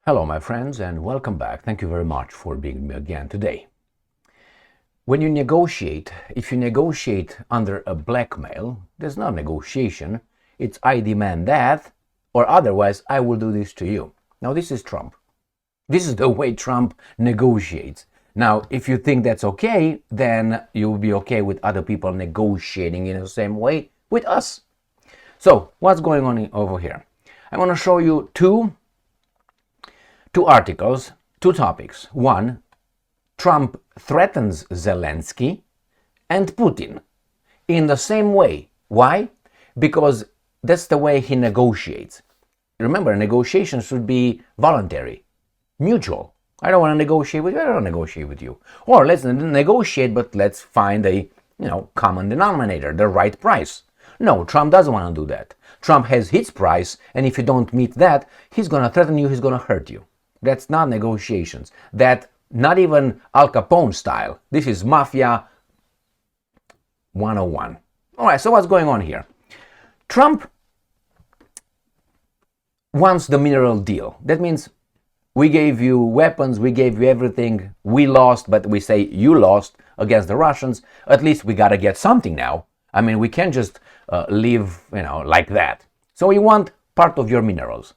Hello, my friends, and welcome back. Thank you very much for being with me again today. When you negotiate, if you negotiate under a blackmail, there's no negotiation. It's I demand that, or otherwise I will do this to you. Now, this is Trump. This is the way Trump negotiates. Now, if you think that's okay, then you'll be okay with other people negotiating in the same way with us. So, what's going on over here? I'm going to show you two articles, two topics. One, Trump threatens Zelensky and Putin in the same way. Why? Because that's the way he negotiates. Remember, negotiation should be voluntary, mutual. I don't want to negotiate with you, I don't negotiate with you. Or let's negotiate, but let's find a common denominator, the right price. No, Trump doesn't want to do that. Trump has his price, and if you don't meet that, he's going to threaten you, he's going to hurt you. That's not negotiations. That not even Al Capone style. This is Mafia 101. All right, so what's going on here? Trump wants the mineral deal. That means we gave you weapons, we gave you everything. We lost, but we say you lost against the Russians. At least we got to get something now. I mean, we can't just live, like that. So we want part of your minerals.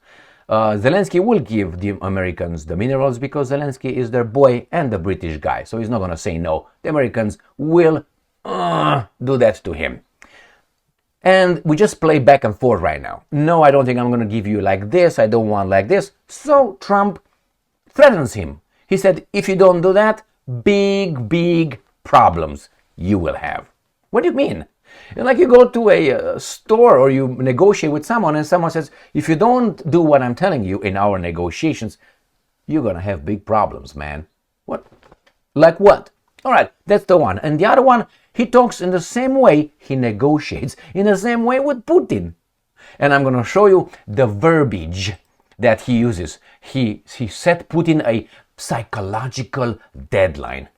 Zelensky will give the Americans the minerals because Zelensky is their boy and the British guy. So he's not going to say no. The Americans will do that to him. And we just play back and forth right now. No, I don't think I'm going to give you like this. I don't want like this. So Trump threatens him. He said, if you don't do that, big problems you will have. What do you mean? Like you go to a store or you negotiate with someone and someone says, if you don't do what I'm telling you in our negotiations, you're going to have big problems, man. What? Like what? All right, that's the one. And the other one, he talks in the same way, he negotiates in the same way with Putin. And I'm going to show you the verbiage that he uses. He set Putin a psychological deadline.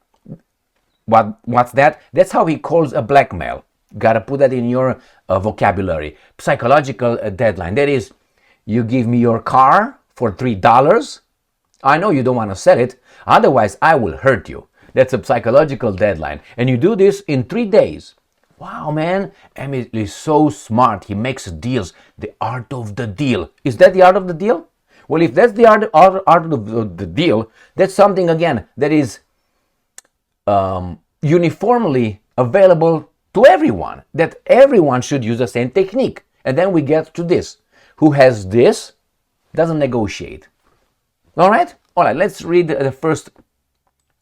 What's that? That's how he calls a blackmail. Got to put that in your vocabulary. Psychological deadline. That is, you give me your car for $3. I know you don't want to sell it. Otherwise, I will hurt you. That's a psychological deadline. And you do this in 3 days. Wow, man. Emil is so smart. He makes deals. The art of the deal. Is that the art of the deal? Well, if that's the art of the deal, that's something, again, that is uniformly available to everyone, that everyone should use the same technique. And then we get to this. Who has this doesn't negotiate. All right, let's read the first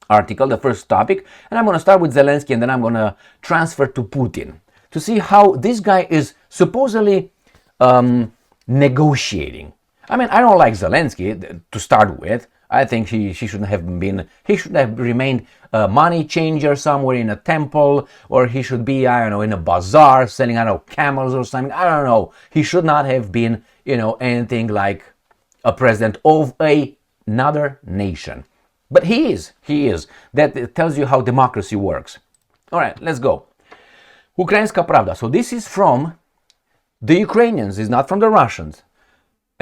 article, the first topic. And I'm going to start with Zelensky and then I'm going to transfer to Putin to see how this guy is supposedly negotiating. I mean, I don't like Zelensky to start with. I think he should have remained a money changer somewhere in a temple, or he should be, in a bazaar selling, camels or something. I don't know. He should not have been, anything like a president of another nation. But he is. That tells you how democracy works. All right, let's go. Ukrainska Pravda. So this is from the Ukrainians, it's not from the Russians.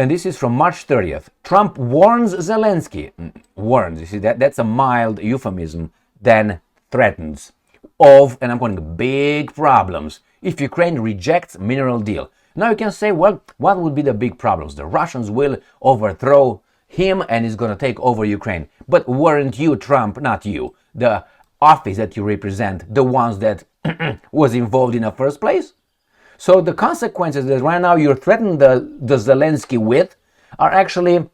And this is from March 30th. Trump warns Zelensky. Warns, you see, that's a mild euphemism, then threatens of, and I'm calling big problems, if Ukraine rejects mineral deal. Now you can say, well, what would be the big problems? The Russians will overthrow him and he's going to take over Ukraine. But weren't you, Trump, not you, the office that you represent, the ones that was involved in the first place? So the consequences that right now you're threatening the Zelensky with are actually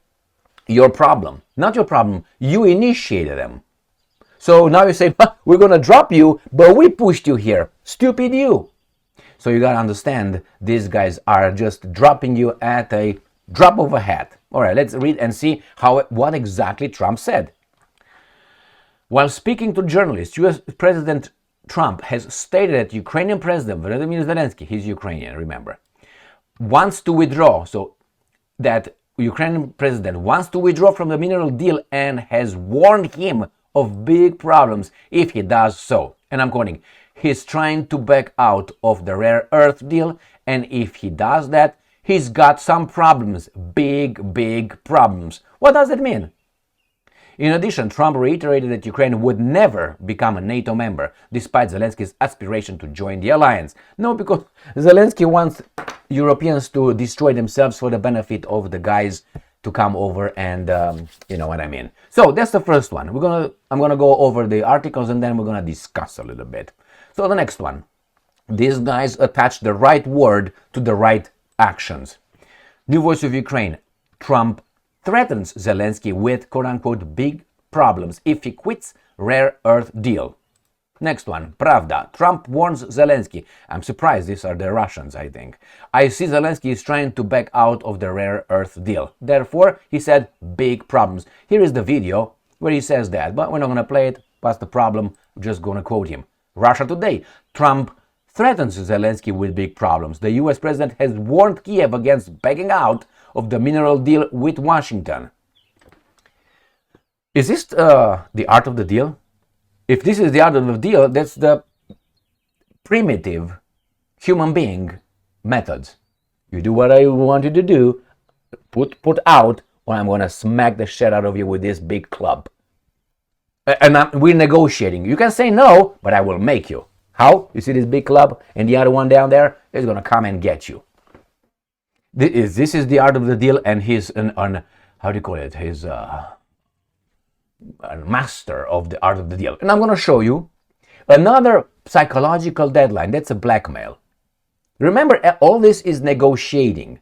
your problem. Not your problem. You initiated them. So now you say, we're going to drop you, but we pushed you here. Stupid you. So you got to understand, these guys are just dropping you at a drop of a hat. All right, let's read and see what exactly Trump said. While speaking to journalists, U.S. President Trump has stated that Ukrainian President Volodymyr Zelensky, he's Ukrainian, remember, wants to withdraw. So that Ukrainian president wants to withdraw from the mineral deal and has warned him of big problems if he does so. And I'm quoting, he's trying to back out of the rare earth deal, and if he does that, he's got some problems, big problems. What does it mean? In addition, Trump reiterated that Ukraine would never become a NATO member, despite Zelensky's aspiration to join the alliance. No, because Zelensky wants Europeans to destroy themselves for the benefit of the guys to come over and, you know what I mean. So that's the first one. I'm gonna go over the articles and then we're gonna discuss a little bit. So the next one. These guys attach the right word to the right actions. New Voice of Ukraine. Trump threatens Zelensky with quote-unquote big problems if he quits rare earth deal. Next one, Pravda. Trump warns Zelensky. I'm surprised these are the Russians, I think. I see Zelensky is trying to back out of the rare earth deal. Therefore, he said, big problems. Here is the video where he says that, but we're not going to play it. What's the problem? We're just going to quote him. Russia Today. Trump threatens Zelensky with big problems. The US president has warned Kiev against backing out of the mineral deal with Washington. Is this the art of the deal? If this is the art of the deal, that's the primitive human being methods. You do what I want you to do, put out, or I'm going to smack the shit out of you with this big club. And we're negotiating. You can say no, but I will make you. How? You see this big club and the other one down there is going to come and get you. This is the art of the deal, and he's how do you call it? He's a master of the art of the deal. And I'm going to show you another psychological deadline. That's a blackmail. Remember, all this is negotiating.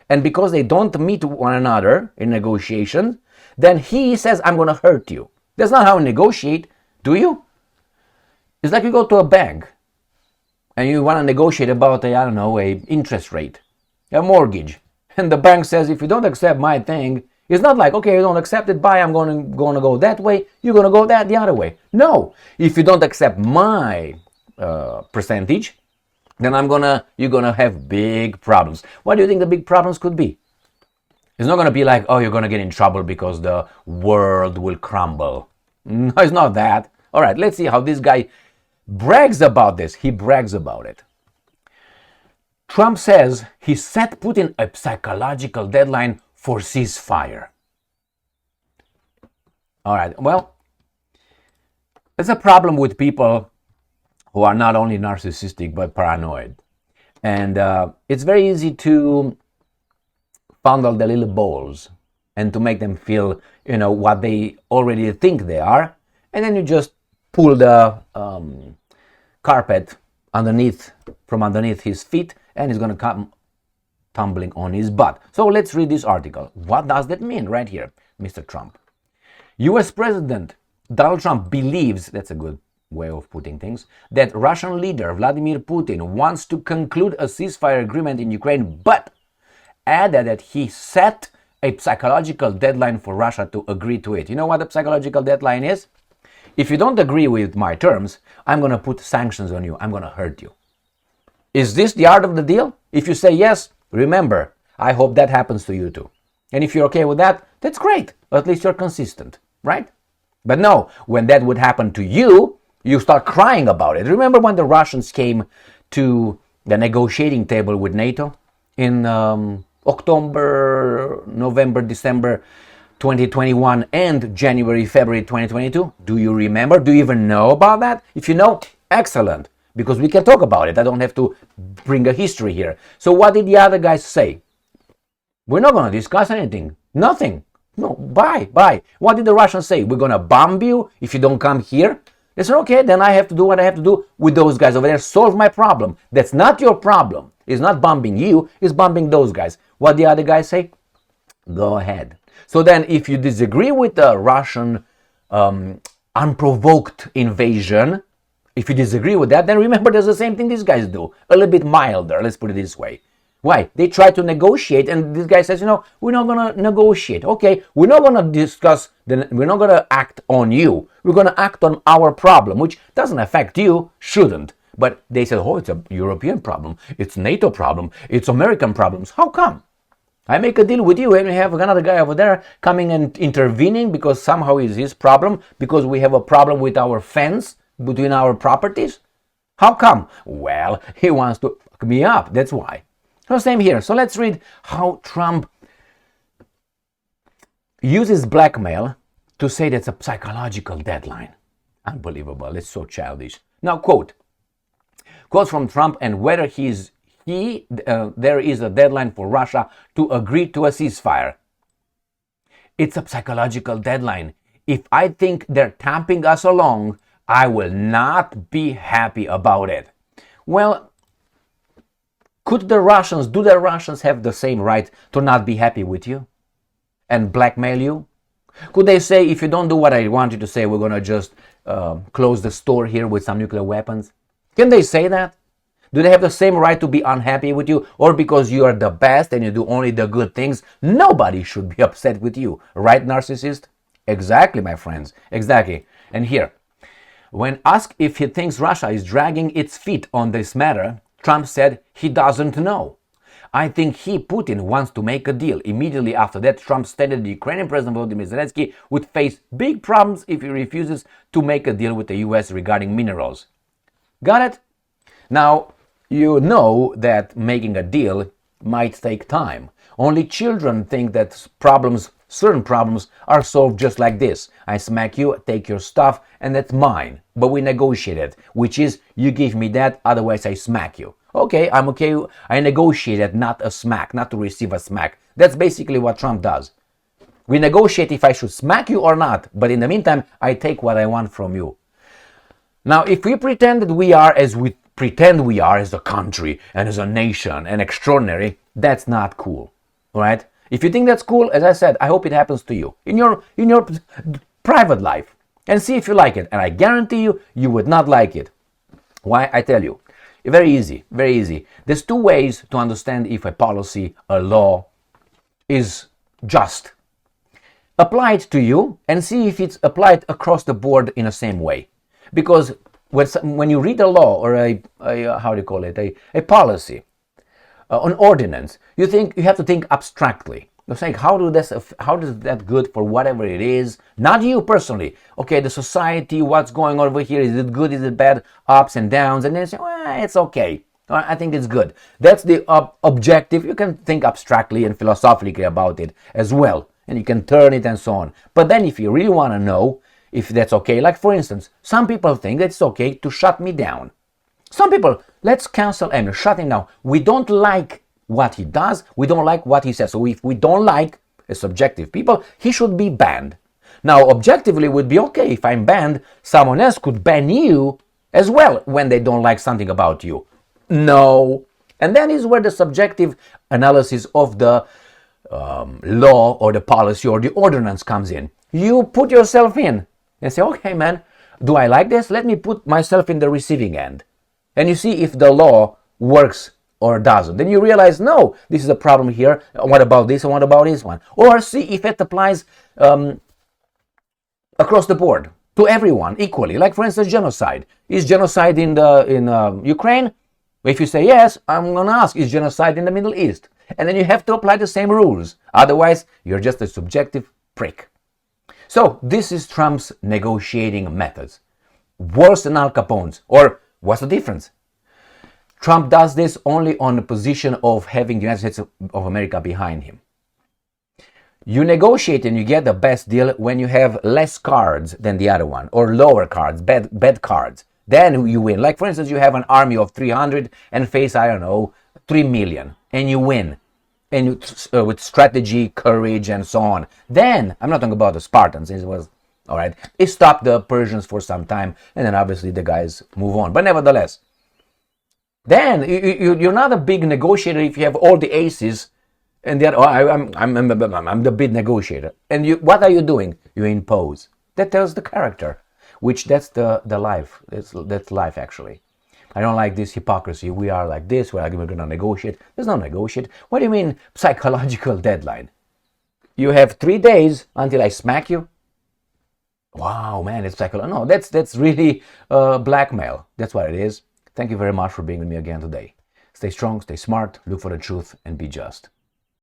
And because they don't meet one another in negotiations, then he says, I'm going to hurt you. That's not how we negotiate, do you? It's like you go to a bank and you want to negotiate about a interest rate, a mortgage. And the bank says, if you don't accept my thing, it's not like, okay, you don't accept it, bye, I'm going to go that way, you're going to go the other way. No, if you don't accept my percentage, then you're going to have big problems. What do you think the big problems could be? It's not going to be like, oh, you're going to get in trouble because the world will crumble. No, it's not that. All right, let's see how this guy brags about this. He brags about it. Trump says he set Putin a psychological deadline for ceasefire. All right, well, there's a problem with people who are not only narcissistic but paranoid. And it's very easy to fondle the little balls and to make them feel, what they already think they are. And then you just pull the carpet from underneath his feet, and he's going to come tumbling on his butt. So let's read this article. What does that mean right here, Mr. Trump? US President Donald Trump believes, that's a good way of putting things, that Russian leader Vladimir Putin wants to conclude a ceasefire agreement in Ukraine, but added that he set a psychological deadline for Russia to agree to it. You know what the psychological deadline is? If you don't agree with my terms, I'm going to put sanctions on you. I'm going to hurt you. Is this the art of the deal? If you say yes, remember, I hope that happens to you too. And if you're okay with that, that's great. At least you're consistent, right? But no, when that would happen to you, you start crying about it. Remember when the Russians came to the negotiating table with NATO in October, November, December 2021 and January, February 2022? Do you remember? Do you even know about that? If you know, excellent, because we can talk about it. I don't have to bring a history here. So what did the other guys say? We're not going to discuss anything. Nothing. No, bye. What did the Russians say? We're going to bomb you if you don't come here? They said, okay, then I have to do what I have to do with those guys over there. Solve my problem. That's not your problem. It's not bombing you. It's bombing those guys. What the other guys say? Go ahead. So then if you disagree with the Russian unprovoked invasion, if you disagree with that, then remember there's the same thing these guys do. A little bit milder, let's put it this way. Why? They try to negotiate, and this guy says, we're not going to negotiate. Okay, we're not going to discuss, we're not going to act on you. We're going to act on our problem, which doesn't affect you, shouldn't. But they said, it's a European problem, it's NATO problem, it's American problems. How come? I make a deal with you and we have another guy over there coming and intervening because somehow it's his problem, because we have a problem with our fence between our properties? How come? Well, he wants to fuck me up, that's why. So same here. So let's read how Trump uses blackmail to say that's a psychological deadline. Unbelievable. It's so childish. Now, quote from Trump, and whether there is a deadline for Russia to agree to a ceasefire. It's a psychological deadline. If I think they're tapping us along, I will not be happy about it. Well, do the Russians have the same right to not be happy with you and blackmail you? Could they say, if you don't do what I want you to say, we're going to just close the store here with some nuclear weapons? Can they say that? Do they have the same right to be unhappy with you? Or because you are the best and you do only the good things, nobody should be upset with you. Right, narcissist? Exactly, my friends. Exactly. And here, when asked if he thinks Russia is dragging its feet on this matter, Trump said he doesn't know. I think Putin wants to make a deal. Immediately after that, Trump stated the Ukrainian President Volodymyr Zelensky would face big problems if he refuses to make a deal with the US regarding minerals. Got it? Now, you know that making a deal might take time. Only children think that certain problems are solved just like this. I smack you, take your stuff, and that's mine. But we negotiated, which is you give me that, otherwise I smack you. Okay, I'm okay. I negotiated not a smack, not to receive a smack. That's basically what Trump does. We negotiate if I should smack you or not, but in the meantime, I take what I want from you. Now, if we pretend that we are as we pretend we are as a country and as a nation and extraordinary, that's not cool, right? If you think that's cool, as I said, I hope it happens to you in your private life, and see if you like it. And I guarantee you, you would not like it. Why? I tell you. Very easy, very easy. There's two ways to understand if a policy, a law, is just. Apply it to you and see if it's applied across the board in the same way. Because when you read a law or a policy, an ordinance, you have to think abstractly. You're saying, how does that good for whatever it is? Not you personally. Okay, the society, what's going on over here? Is it good? Is it bad? Ups and downs. And then you say, well, it's okay. I think it's good. That's the objective. You can think abstractly and philosophically about it as well. And you can turn it and so on. But then if you really want to know if that's okay, like for instance, some people think that it's okay to shut me down. Some people, let's cancel and shut him down. We don't like what he does, we don't like what he says. So if we don't like, as subjective people, he should be banned. Now, objectively, it would be okay if I'm banned, someone else could ban you as well when they don't like something about you. No. And then is where the subjective analysis of the law or the policy or the ordinance comes in. You put yourself in and say, okay, man, do I like this? Let me put myself in the receiving end. And you see if the law works or doesn't. Then you realize, no, this is a problem here. What about this and what about this one? Or see if it applies across the board to everyone equally. Like, for instance, genocide. Is genocide in Ukraine? If you say yes, I'm going to ask, is genocide in the Middle East? And then you have to apply the same rules. Otherwise, you're just a subjective prick. So this is Trump's negotiating methods. Worse than Al Capone's. Or what's the difference? Trump does this only on the position of having the United States of America behind him. You negotiate and you get the best deal when you have less cards than the other one, or lower cards, bad cards. Then you win. Like, for instance, you have an army of 300 and face, 3 million, and you win. And with strategy, courage, and so on. Then, I'm not talking about the Spartans, it was, all right, it stopped the Persians for some time, and then obviously the guys move on. But nevertheless, then you're not a big negotiator if you have all the aces, and then I'm the big negotiator. And what are you doing? You impose. That tells the character, which that's the life. That's life actually. I don't like this hypocrisy. We are like this. We're going to negotiate. There's no negotiate. What do you mean psychological deadline? You have 3 days until I smack you. Wow, man, it's psychological. No, that's really blackmail. That's what it is. Thank you very much for being with me again today. Stay strong, stay smart, look for the truth, and be just.